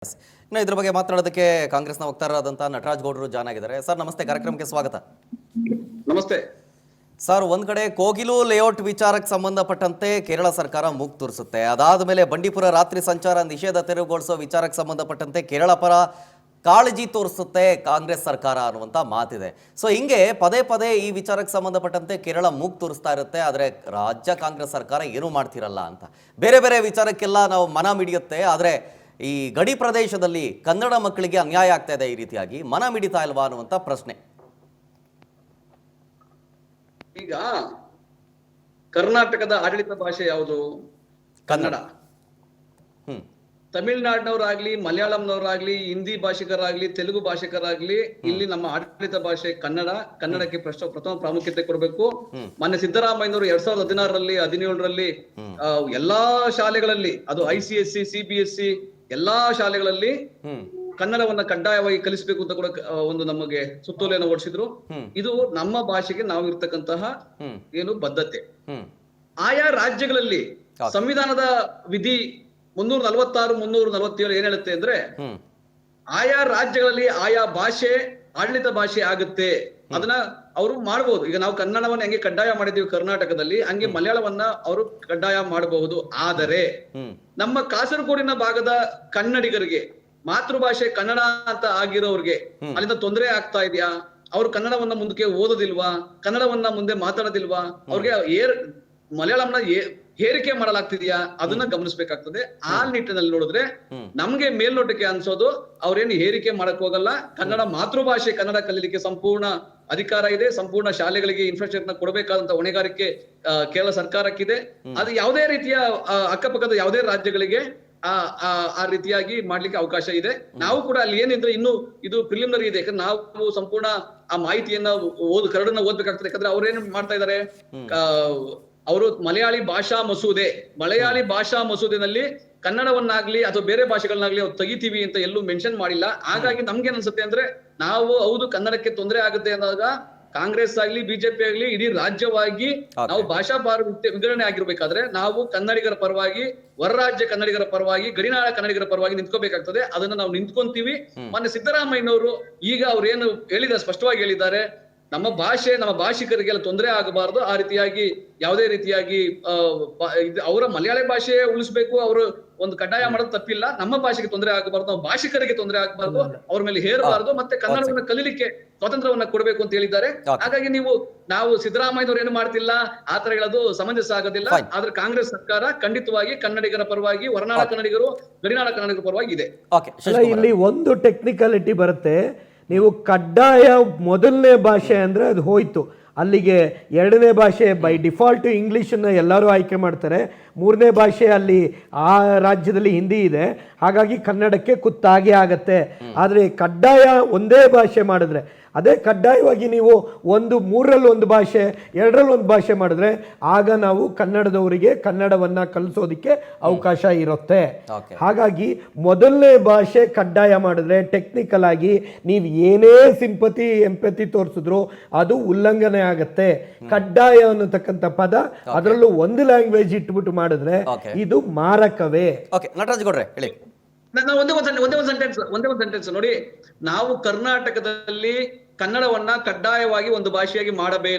ಇನ್ನು ಇದ್ರ ಬಗ್ಗೆ ಮಾತನಾಡೋದಕ್ಕೆ ಕಾಂಗ್ರೆಸ್ನ ವಕ್ತಾರರಾದಂತಹ ನಟರಾಜ್ ಗೌಡರು ಜಾಯ್ನ್ ಆಗಿದ್ದಾರೆ. ಸರ್ ನಮಸ್ತೆ, ಕಾರ್ಯಕ್ರಮಕ್ಕೆ ಸ್ವಾಗತ. ನಮಸ್ತೆ ಸರ್, ಒಂದ್ ಕಡೆ ಕೋಗಿಲು ಲೇಔಟ್ ವಿಚಾರಕ್ಕೆ ಸಂಬಂಧಪಟ್ಟಂತೆ ಕೇರಳ ಸರ್ಕಾರ ಮೂಗು ತೂರಿಸುತ್ತೆ. ಅದಾದ ಮೇಲೆ ಬಂಡೀಪುರ ರಾತ್ರಿ ಸಂಚಾರ ನಿಷೇಧ ತೆರವುಗೊಳಿಸೋ ವಿಚಾರಕ್ಕೆ ಸಂಬಂಧಪಟ್ಟಂತೆ ಕೇರಳ ಪರ ಕಾಳಜಿ ತೋರಿಸುತ್ತೆ ಕಾಂಗ್ರೆಸ್ ಸರ್ಕಾರ ಅನ್ನುವಂಥ ಮಾತಿದೆ. ಸೊ ಹಿಂಗೆ ಪದೇ ಪದೇ ಈ ವಿಚಾರಕ್ಕೆ ಸಂಬಂಧಪಟ್ಟಂತೆ ಕೇರಳ ಮೂಗು ತೋರಿಸ್ತಾ ಇರುತ್ತೆ, ಆದರೆ ರಾಜ್ಯ ಕಾಂಗ್ರೆಸ್ ಸರ್ಕಾರ ಏನೂ ಮಾಡ್ತಿರಲ್ಲ ಅಂತ. ಬೇರೆ ಬೇರೆ ವಿಚಾರಕ್ಕೆಲ್ಲ ನಾವು ಮನ ಮಿಡಿಯುತ್ತೆ, ಆದರೆ ಈ ಗಡಿ ಪ್ರದೇಶದಲ್ಲಿ ಕನ್ನಡ ಮಕ್ಕಳಿಗೆ ಅನ್ಯಾಯ ಆಗ್ತಾ ಇದೆ, ಈ ರೀತಿಯಾಗಿ ಮನ ಮಿಡಿತಾ ಇಲ್ವಾ ಅನ್ನುವಂಥ ಪ್ರಶ್ನೆ. ಈಗ ಕರ್ನಾಟಕದ ಆಡಳಿತ ಭಾಷೆ ಯಾವುದು? ಕನ್ನಡ. ತಮಿಳುನಾಡಿನವರಾಗ್ಲಿ, ಮಲಯಾಳಂನವರಾಗ್ಲಿ, ಹಿಂದಿ ಭಾಷಿಕರಾಗ್ಲಿ, ತೆಲುಗು ಭಾಷಿಕರಾಗ್ಲಿ, ಇಲ್ಲಿ ನಮ್ಮ ಆಡಳಿತ ಭಾಷೆ ಕನ್ನಡ. ಕನ್ನಡಕ್ಕೆ ಪ್ರಥಮ ಪ್ರಾಮುಖ್ಯತೆ ಕೊಡಬೇಕು. ಮೊನ್ನೆ ಸಿದ್ದರಾಮಯ್ಯನವರು 2016ರಲ್ಲಿ 17ರಲ್ಲಿ ಎಲ್ಲಾ ಶಾಲೆಗಳಲ್ಲಿ, ಅದು ICSE, CBSE ಎಲ್ಲಾ ಶಾಲೆಗಳಲ್ಲಿ ಕನ್ನಡವನ್ನ ಕಡ್ಡಾಯವಾಗಿ ಕಲಿಸಬೇಕು ಅಂತ ಕೂಡ ಒಂದು ನಮಗೆ ಸುತ್ತೋಲೆಯನ್ನು ಹೊರಡಿಸಿದ್ರು. ಇದು ನಮ್ಮ ಭಾಷೆಗೆ ನಾವು ಇರ್ತಕ್ಕಂತಹ ಏನು ಬದ್ಧತೆ. ಆಯಾ ರಾಜ್ಯಗಳಲ್ಲಿ ಸಂವಿಧಾನದ ವಿಧಿ 346, 347 ಏನ್ ಹೇಳುತ್ತೆ ಅಂದ್ರೆ, ಆಯಾ ರಾಜ್ಯಗಳಲ್ಲಿ ಆಯಾ ಭಾಷೆ ಆಡಳಿತ ಭಾಷೆ ಆಗುತ್ತೆ. ಅದನ್ನ ಅವರು ಮಾಡಬಹುದು. ಈಗ ನಾವು ಕನ್ನಡವನ್ನ ಹೆಂಗೆ ಕಡ್ಡಾಯ ಮಾಡಿದೀವಿ ಕರ್ನಾಟಕದಲ್ಲಿ, ಹಂಗೆ ಮಲಯಾಳವನ್ನ ಅವರು ಕಡ್ಡಾಯ ಮಾಡಬಹುದು. ಆದರೆ ನಮ್ಮ ಕಾಸರಗೋಡಿನ ಭಾಗದ ಕನ್ನಡಿಗರಿಗೆ, ಮಾತೃಭಾಷೆ ಕನ್ನಡ ಅಂತ ಆಗಿರೋರ್ಗೆ ಅಲ್ಲಿಂದ ತೊಂದರೆ ಆಗ್ತಾ ಇದೆಯಾ? ಅವ್ರು ಕನ್ನಡವನ್ನ ಮುಂದಕ್ಕೆ ಓದೋದಿಲ್ವಾ? ಕನ್ನಡವನ್ನ ಮುಂದೆ ಮಾತಾಡೋದಿಲ್ವಾ? ಅವ್ರಿಗೆ ಮಲಯಾಳಂನ ಹೇರಿಕೆ ಮಾಡಲಾಗ್ತಿದ್ಯಾ? ಅದನ್ನ ಗಮನಿಸಬೇಕಾಗ್ತದೆ. ಆ ನಿಟ್ಟಿನಲ್ಲಿ ನೋಡಿದ್ರೆ ನಮ್ಗೆ ಮೇಲ್ನೋಟಕ್ಕೆ ಅನ್ಸೋದು ಅವ್ರೇನು ಹೇರಿಕೆ ಮಾಡಕ್ ಹೋಗಲ್ಲ. ಕನ್ನಡ ಮಾತೃಭಾಷೆ ಕನ್ನಡ ಕಲೀಲಿಕ್ಕೆ ಸಂಪೂರ್ಣ ಅಧಿಕಾರ ಇದೆ. ಸಂಪೂರ್ಣ ಶಾಲೆಗಳಿಗೆ ಇನ್ಫ್ರಾಸ್ಟ್ರಕ್ಚರ್ ಕೊಡಬೇಕಾದಂತ ಹೊಣೆಗಾರಿಕೆ ಕೇರಳ ಸರ್ಕಾರಕ್ಕಿದೆ. ಅದು ಯಾವುದೇ ರೀತಿಯ ಅಕ್ಕಪಕ್ಕದ ಯಾವುದೇ ರಾಜ್ಯಗಳಿಗೆ ಆ ರೀತಿಯಾಗಿ ಮಾಡ್ಲಿಕ್ಕೆ ಅವಕಾಶ ಇದೆ. ನಾವು ಕೂಡ ಅಲ್ಲಿ ಏನಿದ್ರೆ ಇನ್ನು ಇದು ಪ್ರಿಲಿಮಿನರಿ ಇದೆ. ಯಾಕಂದ್ರೆ ನಾವು ಸಂಪೂರ್ಣ ಆ ಮಾಹಿತಿಯನ್ನ ಕರಡನ್ನ ಓದ್ಬೇಕಾಗ್ತದೆ. ಯಾಕಂದ್ರೆ ಅವ್ರೇನು ಮಾಡ್ತಾ ಇದಾರೆ, ಅವರು ಮಲಯಾಳಿ ಭಾಷಾ ಮಸೂದೆನಲ್ಲಿ ಕನ್ನಡವನ್ನಾಗ್ಲಿ ಅಥವಾ ಬೇರೆ ಭಾಷೆಗಳನ್ನಾಗ್ಲಿ ಅವ್ರು ತೆಗಿತೀವಿ ಅಂತ ಎಲ್ಲೂ ಮೆನ್ಷನ್ ಮಾಡಿಲ್ಲ. ಹಾಗಾಗಿ ನಮ್ಗೇನ್ ಅನ್ಸುತ್ತೆ ಅಂದ್ರೆ, ನಾವು ಹೌದು ಕನ್ನಡಕ್ಕೆ ತೊಂದರೆ ಆಗುತ್ತೆ ಅಂದಾಗ ಕಾಂಗ್ರೆಸ್ ಆಗ್ಲಿ ಬಿಜೆಪಿ ಆಗ್ಲಿ ಇಡೀ ರಾಜ್ಯವಾಗಿ ನಾವು ಭಾಷಾ ವಿಂಗಡಣೆ ಆಗಿರ್ಬೇಕಾದ್ರೆ ನಾವು ಕನ್ನಡಿಗರ ಪರವಾಗಿ, ಹೊರ ರಾಜ್ಯ ಕನ್ನಡಿಗರ ಪರವಾಗಿ, ಗಡಿನಾಡ ಕನ್ನಡಿಗರ ಪರವಾಗಿ ನಿಂತ್ಕೋಬೇಕಾಗ್ತದೆ. ಅದನ್ನ ನಾವು ನಿಂತ್ಕೊಂತೀವಿ. ಮೊನ್ನೆ ಸಿದ್ದರಾಮಯ್ಯನವರು ಈಗ ಅವ್ರೇನು ಹೇಳಿದ್ದಾರೆ, ಸ್ಪಷ್ಟವಾಗಿ ಹೇಳಿದ್ದಾರೆ, ನಮ್ಮ ಭಾಷಿಕರಿಗೆಲ್ಲ ತೊಂದರೆ ಆಗಬಾರದು. ಆ ರೀತಿಯಾಗಿ ಯಾವುದೇ ರೀತಿಯಾಗಿ ಅವರ ಮಲಯಾಳಿ ಭಾಷೆ ಉಳಿಸ್ಬೇಕು, ಅವರು ಒಂದು ಕಡ್ಡಾಯ ಮಾಡೋದು ತಪ್ಪಿಲ್ಲ. ನಮ್ಮ ಭಾಷೆಗೆ ತೊಂದರೆ ಆಗಬಾರ್ದು, ನಾವು ಭಾಷಿಕರಿಗೆ ತೊಂದರೆ ಆಗಬಾರ್ದು, ಅವ್ರ ಮೇಲೆ ಹೇರಬಾರದು, ಮತ್ತೆ ಕನ್ನಡವನ್ನ ಕಲೀಲಿಕ್ಕೆ ಸ್ವಾತಂತ್ರ್ಯವನ್ನ ಕೊಡಬೇಕು ಅಂತ ಹೇಳಿದ್ದಾರೆ. ಹಾಗಾಗಿ ನಾವು ಸಿದ್ದರಾಮಯ್ಯನವ್ರು ಏನು ಮಾಡ್ತಿಲ್ಲ, ಆತರ ಹೇಳೋದು ಸಮಂಜಸ ಆಗೋದಿಲ್ಲ. ಆದ್ರೆ ಕಾಂಗ್ರೆಸ್ ಸರ್ಕಾರ ಖಂಡಿತವಾಗಿ ಕನ್ನಡಿಗರ ಪರವಾಗಿ, ಹೊರನಾಡ ಕನ್ನಡಿಗರು, ಗಡಿನಾಡ ಕನ್ನಡಿಗರ ಪರವಾಗಿ ಇದೆ. ಇಲ್ಲಿ ಒಂದು ಟೆಕ್ನಿಕಾಲಿಟಿ ಬರುತ್ತೆ. ನೀವು ಕಡ್ಡಾಯ ಮೊದಲನೇ ಭಾಷೆ ಅಂದರೆ ಅದು ಹೋಯ್ತು, ಅಲ್ಲಿಗೆ ಎರಡನೇ ಭಾಷೆ ಬೈ ಡಿಫಾಲ್ಟ್ ಇಂಗ್ಲೀಷನ್ನು ಎಲ್ಲರೂ ಆಯ್ಕೆ ಮಾಡ್ತಾರೆ. ಮೂರನೇ ಭಾಷೆ ಅಲ್ಲಿ ಆ ರಾಜ್ಯದಲ್ಲಿ ಹಿಂದಿ ಇದೆ, ಹಾಗಾಗಿ ಕನ್ನಡಕ್ಕೆ ಕುತ್ತಾಗೆ ಆಗತ್ತೆ. ಆದರೆ ಕಡ್ಡಾಯ ಒಂದೇ ಭಾಷೆ ಮಾಡಿದ್ರೆ, ಅದೇ ಕಡ್ಡಾಯವಾಗಿ ನೀವು ಮೂರರಲ್ಲಿ ಒಂದು ಭಾಷೆ, ಎರಡರಲ್ಲಿ ಒಂದು ಭಾಷೆ ಮಾಡಿದ್ರೆ ಆಗ ನಾವು ಕನ್ನಡದವರಿಗೆ ಕನ್ನಡವನ್ನು ಕಲಿಸೋದಕ್ಕೆ ಅವಕಾಶ ಇರುತ್ತೆ. ಹಾಗಾಗಿ ಮೊದಲನೇ ಭಾಷೆ ಕಡ್ಡಾಯ ಮಾಡಿದ್ರೆ ಟೆಕ್ನಿಕಲ್ ಆಗಿ ನೀವು ಏನೇ ಸಿಂಪತಿ ಎಂಪತಿ ತೋರಿಸಿದ್ರು ಅದು ಉಲ್ಲಂಘನೆ ಆಗತ್ತೆ. ಕಡ್ಡಾಯ ಅನ್ನತಕ್ಕಂಥ ಪದ, ಅದರಲ್ಲೂ ಒಂದು ಲ್ಯಾಂಗ್ವೇಜ್ ಇಟ್ಬಿಟ್ಟು ಮಾಡಿದ್ರೆ ಇದು ಮಾರಕವೇ. ನಟರಾಜ್ ಗೌಡ್ರೆ ಹೇಳಿ. ಒಂದೇ ಒಂದು ಸೆಂಟೆನ್ಸ್ ನೋಡಿ. ನಾವು ಕರ್ನಾಟಕದಲ್ಲಿ ಕನ್ನಡವನ್ನ ಕಡ್ಡಾಯವಾಗಿ ಒಂದು ಭಾಷೆಯಾಗಿ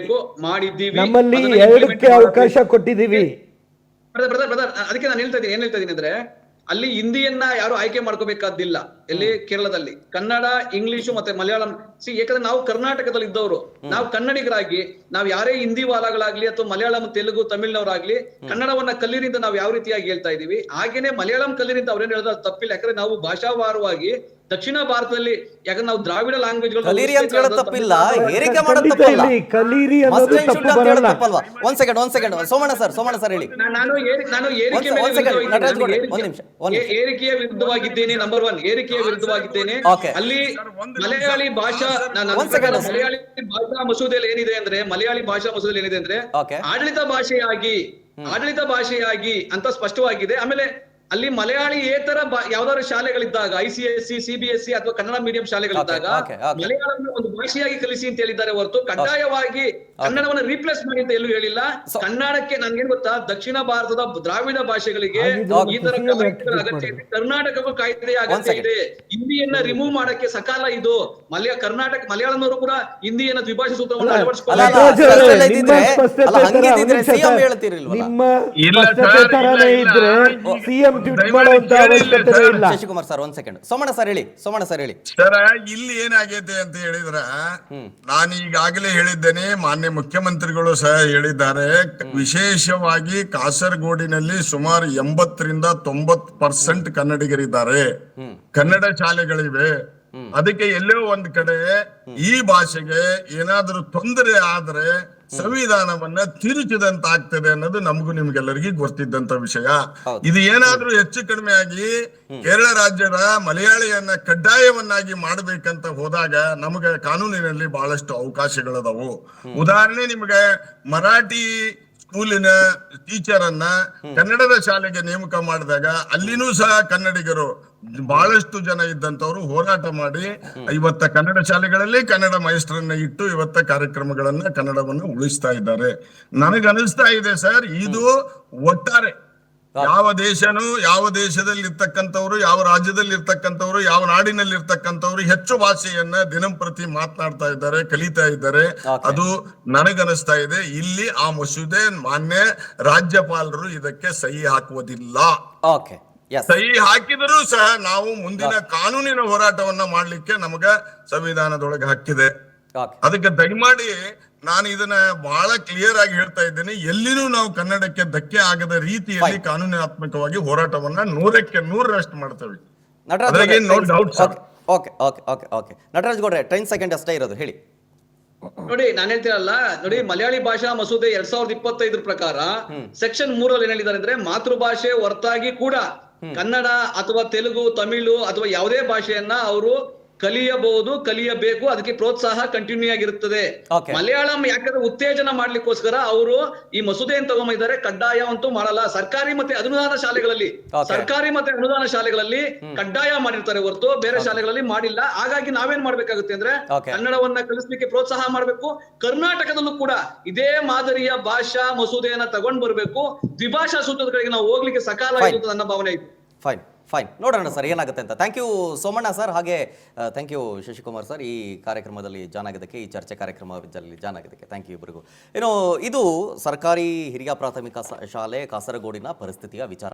ಮಾಡಿದ್ದೀವಿ. ನಮ್ಮಲ್ಲಿ ಎರಡಕ್ಕೆ ಅವಕಾಶ ಕೊಟ್ಟಿದ್ದೀವಿ. ಅದಕ್ಕೆ ನಾನು ಏನ್ ಹೇಳ್ತಾ ಇದೀನಿ ಅಂದ್ರೆ, ಅಲ್ಲಿ ಹಿಂದಿಯನ್ನ ಯಾರು ಆಯ್ಕೆ ಮಾಡ್ಕೋಬೇಕಾದಿಲ್ಲ. ಎಲ್ಲಿ ಕೇರಳದಲ್ಲಿ ಕನ್ನಡ, ಇಂಗ್ಲಿಷು ಮತ್ತೆ ಮಲಯಾಳಂ. ಯಾಕಂದ್ರೆ ನಾವು ಕರ್ನಾಟಕದಲ್ಲಿ ಇದ್ದವರು, ನಾವು ಕನ್ನಡಿಗರಾಗಿ ನಾವು ಯಾರೇ ಹಿಂದಿ ವಾಲಗಳಾಗ್ಲಿ ಅಥವಾ ಮಲಯಾಳಂ, ತೆಲುಗು, ತಮಿಳ್ನವರಾಗ್ಲಿ ಕನ್ನಡವನ್ನ ಕಲೀರಿಂದ ನಾವು ಯಾವ ರೀತಿಯಾಗಿ ಹೇಳ್ತಾ ಇದೀವಿ, ಹಾಗೇನೆ ಮಲಯಾಳಂ ಕಲೀರಿಂದ ಅವ್ರೇನ್ ಹೇಳೋದು ತಪ್ಪಿಲ್ಲ. ಯಾಕಂದ್ರೆ ನಾವು ಭಾಷಾವಾರವಾಗಿ ದಕ್ಷಿಣ ಭಾರತದಲ್ಲಿ, ಯಾಕಂದ್ರೆ ನಾವು ದ್ರಾವಿಡ ಲ್ಯಾಂಗ್ವೇಜ್ ತಪ್ಪಿಲ್ಲ, ಹೇರಿಕೆ ಮಾಡೋದು ತಪ್ಪಿಲ್ಲ. ಒಂದ್ ಸೆಕೆಂಡ್ ಸೋಮಣ್ಣ ಸರ್ ಹೇಳಿ. ನಾನು ಏರಿಕೆಯ ವಿರುದ್ಧವಾಗಿದ್ದೇನೆ. ನಂಬರ್ 1 ಏರಿಕೆಯ ವಿರುದ್ಧವಾಗಿದ್ದೇನೆ. ಅಲ್ಲಿ ಮಲಯಾಳಿ ಭಾಷಾ ಮಸೂದೆಯಲ್ಲಿ ಏನಿದೆ ಅಂದ್ರೆ, ಆಡಳಿತ ಭಾಷೆಯಾಗಿ ಅಂತ ಸ್ಪಷ್ಟವಾಗಿದೆ. ಆಮೇಲೆ ಅಲ್ಲಿ ಮಲಯಾಳಿ ಏತರ ಯಾವ್ದಾದ್ರು ಶಾಲೆಗಳಿದ್ದಾಗ ICSE CBSE ಅಥವಾ ಕನ್ನಡ ಮೀಡಿಯಂ ಶಾಲೆಗಳಿದ್ದಾಗ Okay. ಮಲಯಾಳಂ ಒಂದು ಭಾಷೆಯಾಗಿ ಕಲಿಸಿ ಅಂತ ಹೇಳಿದ್ದಾರೆ ಹೊರತು ಕಡ್ಡಾಯವಾಗಿ ಕನ್ನಡವನ್ನ ರೀಪ್ಲೇಸ್ ಮಾಡಿ ಅಂತ ಎಲ್ಲೂ ಹೇಳಿಲ್ಲ. ಕನ್ನಡಕ್ಕೆ ನನ್ಗೇನ್ ಗೊತ್ತಾ, ದಕ್ಷಿಣ ಭಾರತದ ದ್ರಾವಿಡ ಭಾಷೆಗಳಿಗೆ ಈ ತರ ಕಾಯ್ದೆಗಳ ಅಗತ್ಯ ಇದೆ, ಕರ್ನಾಟಕಕ್ಕೂ ಕಾಯ್ದೆಯ ಅಗತ್ಯ ಇದೆ. ಹಿಂದಿಯನ್ನ ರಿಮೂವ್ ಮಾಡಕ್ಕೆ ಸಕಾಲ ಇದು. ಕರ್ನಾಟಕ ಮಲಯಾಳಂನವರು ಕೂಡ ಹಿಂದಿಯನ್ನ ದ್ವಿಭಾಷಾ ಸೂತ್ರವನ್ನು ಸಿಎಂ ಹೇಳ್ತಿರಲಿಲ್ಲ. ನಿಮ್ಮ ಸ್ಪಷ್ಟತೆ ತರಾನೇ ಇದ್ರೆ ಸಿಎಂ ಟ್ವೀಟ್ ಮಾಡುವಂತ ಅವಶ್ಯಕತೆ ಇಲ್ಲ. ಶಶಿಕುಮಾರ್ ಸರ್ ಒಂದ್ ಸೆಕೆಂಡ್. ಸೋಮಣ್ಣ ಸರ್ ಹೇಳಿ. ಸರ್, ಇಲ್ಲಿ ಏನಾಗೈತೆ ಅಂತ ಹೇಳಿದ್ರ, ನಾನು ಈಗಾಗಲೇ ಹೇಳಿದ್ದೇನೆ, ಮಾನ್ಯ ಮುಖ್ಯಮಂತ್ರಿಗಳು ಸಹ ಹೇಳಿದ್ದಾರೆ, ವಿಶೇಷವಾಗಿ ಕಾಸರಗೋಡಿನಲ್ಲಿ ಸುಮಾರು 80% 90% ಕನ್ನಡಿಗರಿದ್ದಾರೆ, ಕನ್ನಡ ಶಾಲೆಗಳಿವೆ. ಅದಕ್ಕೆ ಎಲ್ಲೋ ಒಂದ್ ಕಡೆ ಈ ಭಾಷೆಗೆ ಏನಾದ್ರೂ ತೊಂದರೆ ಆದ್ರೆ ಸಂವಿಧಾನವನ್ನ ತಿರುಚಿದಂತಾಗ್ತದೆ ಅನ್ನೋದು ನಮಗೂ ನಿಮ್ಗೆಲ್ಲರಿಗೂ ಗೊತ್ತಿದ್ದಂತ ವಿಷಯ. ಇದು ಏನಾದ್ರೂ ಹೆಚ್ಚು ಕಡಿಮೆ ಆಗಿ ಕೇರಳ ರಾಜ್ಯದ ಮಲಯಾಳಿಯನ್ನ ಕಡ್ಡಾಯವನ್ನಾಗಿ ಮಾಡ್ಬೇಕಂತ ಹೋದಾಗ ನಮಗೆ ಕಾನೂನಿನಲ್ಲಿ ಬಹಳಷ್ಟು ಅವಕಾಶಗಳದವು. ಉದಾಹರಣೆ, ನಿಮ್ಗೆ ಮರಾಠಿ ಸ್ಕೂಲಿನ ಟೀಚರ್ ಅನ್ನ ಕನ್ನಡದ ಶಾಲೆಗೆ ನೇಮಕ ಮಾಡಿದಾಗ ಅಲ್ಲಿನೂ ಸಹ ಕನ್ನಡಿಗರು ಬಹಳಷ್ಟು ಜನ ಇದ್ದಂತವ್ರು ಹೋರಾಟ ಮಾಡಿ ಇವತ್ತ ಕನ್ನಡ ಶಾಲೆಗಳಲ್ಲಿ ಕನ್ನಡ ಮಾಸ್ಟರನ್ನ ಇಟ್ಟು ಇವತ್ತ ಕಾರ್ಯಕ್ರಮಗಳನ್ನ ಕನ್ನಡವನ್ನು ಉಳಿಸ್ತಾ ಇದ್ದಾರೆ. ನನಗನಿಸ್ತಾ ಇದೆ ಸರ್, ಇದು ಒಟ್ಟಾರೆ ಯಾವ ದೇಶನೂ, ಯಾವ ದೇಶದಲ್ಲಿ ಇರ್ತಕ್ಕಂಥವ್ರು, ಯಾವ ರಾಜ್ಯದಲ್ಲಿ ಇರ್ತಕ್ಕಂಥವ್ರು, ಯಾವ ನಾಡಿನಲ್ಲಿ ಇರ್ತಕ್ಕಂಥವ್ರು ಹೆಚ್ಚು ಭಾಷೆಯನ್ನ ದಿನಂಪ್ರತಿ ಮಾತನಾಡ್ತಾ ಇದ್ದಾರೆ, ಕಲಿತಾ ಇದ್ದಾರೆ. ಅದು ನನಗನಿಸ್ತಾ ಇದೆ ಇಲ್ಲಿ ಆ ಮಸೂದೆ ಮಾನ್ಯ ರಾಜ್ಯಪಾಲರು ಇದಕ್ಕೆ ಸಹಿ ಹಾಕುವುದಿಲ್ಲ. ಸಹಿ ಹಾಕಿದರೂ ಸಹ ನಾವು ಮುಂದಿನ ಕಾನೂನಿನ ಹೋರಾಟವನ್ನ ಮಾಡ್ಲಿಕ್ಕೆ ನಮಗ ಸಂವಿಧಾನದೊಳಗೆ ಹಕ್ಕಿದೆ. ಅದಕ್ಕೆ ದಯಮಾಡಿ ನಾನು ಇದನ್ನ ಬಹಳ ಕ್ಲಿಯರ್ ಆಗಿ ಹೇಳ್ತಾ ಇದ್ದೇನೆ, ಎಲ್ಲಿನೂ ನಾವು ಕನ್ನಡಕ್ಕೆ ಧಕ್ಕೆ ಆಗದ ರೀತಿಯಲ್ಲಿ ಕಾನೂನಾತ್ಮಕವಾಗಿ ಹೋರಾಟವನ್ನ 100ಕ್ಕೆ 100ರಷ್ಟು ಮಾಡ್ತೇವೆ. No doubt sir. ನಟರಾಜ್ ಗೌಡ್ರೆ 10 ಸೆಕೆಂಡ್ ಅಷ್ಟೇ ಇರೋದು, ಹೇಳಿ. ನೋಡಿ, ನಾನು ಹೇಳ್ತೀರಲ್ಲ, ನೋಡಿ, ಮಲಯಾಳಿ ಭಾಷಾ ಮಸೂದೆ 2025 ಪ್ರಕಾರ ಸೆಕ್ಷನ್ 3 ಏನ್ ಹೇಳಿದ್ದಾರೆ ಅಂದ್ರೆ, ಮಾತೃಭಾಷೆ ಹೊರತಾಗಿ ಕೂಡ ಕನ್ನಡ ಅಥವಾ ತೆಲುಗು, ತಮಿಳು ಅಥವಾ ಯಾವುದೇ ಭಾಷೆಯನ್ನ ಅವರು ಕಲಿಯಬಹುದು, ಕಲಿಯಬೇಕು. ಅದಕ್ಕೆ ಪ್ರೋತ್ಸಾಹ ಕಂಟಿನ್ಯೂ ಆಗಿರುತ್ತದೆ. ಮಲಯಾಳಂ ಯಾಕಂದ್ರೆ ಉತ್ತೇಜನ ಮಾಡ್ಲಿಕ್ಕೋಸ್ಕರ ಅವರು ಈ ಮಸೂದೆಯನ್ನು ತಗೊಂಡಿದ್ದಾರೆ. ಕಡ್ಡಾಯ ಅಂತೂ ಮಾಡಲ್ಲ. ಸರ್ಕಾರಿ ಮತ್ತೆ ಅನುದಾನ ಶಾಲೆಗಳಲ್ಲಿ ಕಡ್ಡಾಯ ಮಾಡಿರ್ತಾರೆ ಹೊರತು ಬೇರೆ ಶಾಲೆಗಳಲ್ಲಿ ಮಾಡಿಲ್ಲ. ಹಾಗಾಗಿ ನಾವೇನ್ ಮಾಡ್ಬೇಕಾಗುತ್ತೆ ಅಂದ್ರೆ ಕನ್ನಡವನ್ನ ಕಲಿಸ್ಲಿಕ್ಕೆ ಪ್ರೋತ್ಸಾಹ ಮಾಡ್ಬೇಕು. ಕರ್ನಾಟಕದಲ್ಲೂ ಕೂಡ ಇದೇ ಮಾದರಿಯ ಭಾಷಾ ಮಸೂದೆಯನ್ನ ತಗೊಂಡ್ ಬರ್ಬೇಕು. ದ್ವಿಭಾಷಾ ಸೂತ್ರದ ಕಡೆಗೆ ನಾವು ಹೋಗ್ಲಿಕ್ಕೆ ಸಕಾಲ ಇರುತ್ತೆ ನನ್ನ ಭಾವನೆ ಇದೆ. ಫೈನ್, ನೋಡೋಣ ಸರ್ ಏನಾಗುತ್ತೆ ಅಂತ. ಥ್ಯಾಂಕ್ ಯು ಸೋಮಣ್ಣ ಸರ್, ಹಾಗೆ ಥ್ಯಾಂಕ್ ಯು ಶಶಿಕುಮಾರ್ ಸರ್, ಈ ಕಾರ್ಯಕ್ರಮದಲ್ಲಿ ಜಾಯ್ನ್ ಆಗಿದ್ದಕ್ಕೆ, ಈ ಚರ್ಚೆ ಕಾರ್ಯಕ್ರಮದಲ್ಲಿ ಜಾಯ್ನ್ ಆಗಿದ್ದಕ್ಕೆ ಥ್ಯಾಂಕ್ ಯು ಇಬ್ಬರಿಗೂ. ಇದು ಸರ್ಕಾರಿ ಹಿರಿಯ ಪ್ರಾಥಮಿಕ ಶಾಲೆ ಕಾಸರಗೋಡಿನ ಪರಿಸ್ಥಿತಿಯ ವಿಚಾರ.